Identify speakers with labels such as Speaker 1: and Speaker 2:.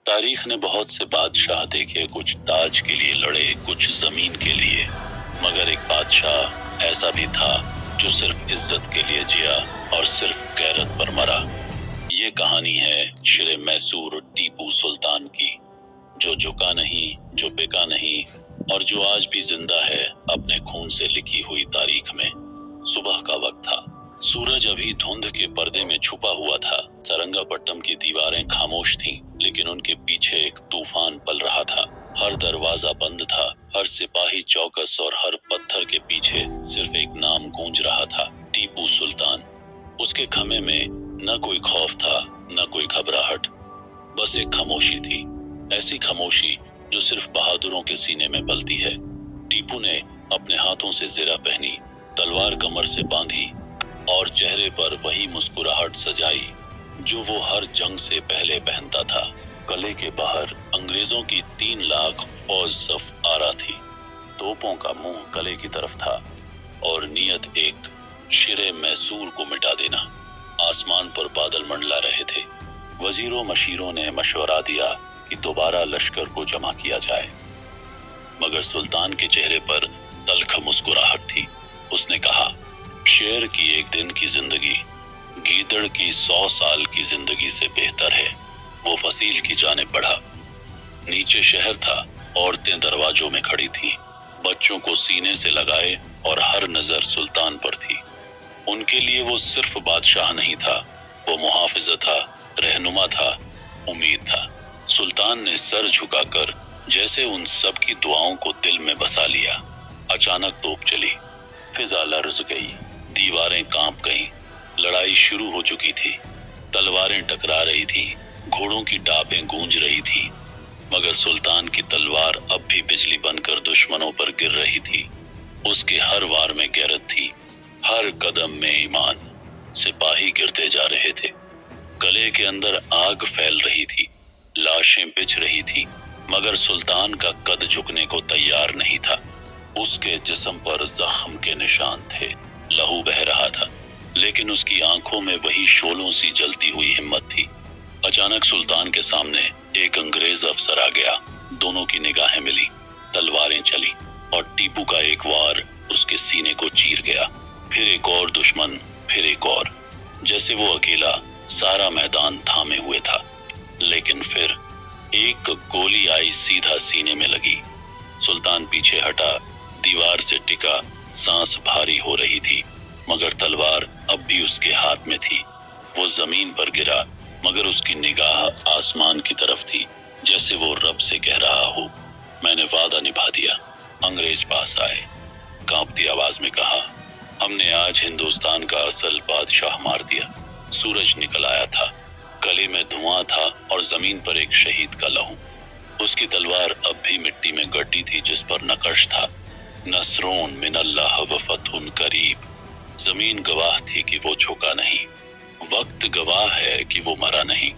Speaker 1: तारीख ने बहुत से बादशाह देखे, कुछ ताज के लिए लड़े, कुछ जमीन के लिए, मगर एक बादशाह ऐसा भी था जो सिर्फ इज्जत के लिए जिया और सिर्फ गैरत पर मरा। ये कहानी है शेर मैसूर टीपू सुल्तान की, जो झुका नहीं, जो बिका नहीं, और जो आज भी जिंदा है अपने खून से लिखी हुई तारीख में। सुबह का वक्त था, सूरज अभी धुंध के पर्दे में छुपा हुआ था। सरंगापट्टम की दीवारें खामोश थीं, लेकिन उनके पीछे एक तूफान पल रहा था। हर दरवाजा बंद था, हर सिपाही चौकस, और हर पत्थर के पीछे सिर्फ एक नाम गूंज रहा था, टीपू सुल्तान। उसके खमे में न कोई खौफ था, न कोई घबराहट, बस एक खामोशी थी, ऐसी खामोशी जो सिर्फ बहादुरों के सीने में पलती है। टीपू ने अपने हाथों से ज़रा पहनी, तलवार कमर से बांधी और चेहरे पर वही मुस्कुराहट सजाई जो वो हर जंग से पहले पहनता था। किले के बाहर अंग्रेजों की 3 लाख फौज सफ आरा थी। तोपों का मुंह किले की तरफ था और नियत एक, शेर मैसूर को मिटा देना। आसमान पर बादल मंडला रहे थे। वजीरों मशीरों ने मशवरा दिया कि दोबारा लश्कर को जमा किया जाए, मगर सुल्तान के चेहरे पर तल्ख मुस्कुराहट थी। उसने कहा, शेर की एक दिन की जिंदगी गीदड़ की 100 साल की जिंदगी से बेहतर है। वो फसील की जानिब बढ़ा। नीचे शहर था, औरतें दरवाजों में खड़ी थीं, बच्चों को सीने से लगाए, और हर नजर सुल्तान पर थी। उनके लिए वो सिर्फ बादशाह नहीं था, वो मुहाफिज था, रहनुमा था, उम्मीद था। सुल्तान ने सर झुकाकर जैसे उन सब की दुआओं को दिल में बसा लिया। अचानक तोप चली, फिजा लर्ज गई, दीवारें कांप गईं। लड़ाई शुरू हो चुकी थी, तलवारें टकरा रही थीं, घोड़ों की टापें गूंज रही थीं, मगर सुल्तान की तलवार अब भी बिजली बनकर दुश्मनों पर गिर रही थी। उसके हर वार में गैरत थी, हर कदम में ईमान। सिपाही गिरते जा रहे थे, किले के अंदर आग फैल रही थी, लाशें बिछ रही थी, मगर सुल्तान का कद झुकने को तैयार नहीं था। उसके जिस्म पर जख्म के निशान थे, लहू बह रहा था, लेकिन उसकी आंखों में वही शोलों सी जलती हुई हिम्मत थी। अचानक सुल्तान के सामने एक अंग्रेज अफसर आ गया। दोनों की निगाहें मिली, तलवारें चली, और टीपू का एक वार उसके सीने को चीर गया। फिर एक और दुश्मन, फिर एक और, जैसे वो अकेला सारा मैदान थामे हुए था। लेकिन फिर एक गोली आई, सीधा सीने में लगी। सुल्तान पीछे हटा, दीवार से टिका, सांस भारी हो रही थी, मगर तलवार अब भी उसके हाथ में थी। वो जमीन पर गिरा, मगर उसकी निगाह आसमान की तरफ थी, जैसे वो रब से कह रहा हो, मैंने वादा निभा दिया। अंग्रेज पास आए, कांपती आवाज में कहा, हमने आज हिंदुस्तान का असल बादशाह मार दिया। सूरज निकल आया था, गले में धुआं था, और जमीन पर एक शहीद का लहू। उसकी तलवार अब भी मिट्टी में गड्डी थी, जिस पर नक्श था, नसरून मिनल्लाह व फतहुन करीब। जमीन गवाह थी कि वो झुका नहीं, वक्त गवाह है कि वो मरा नहीं।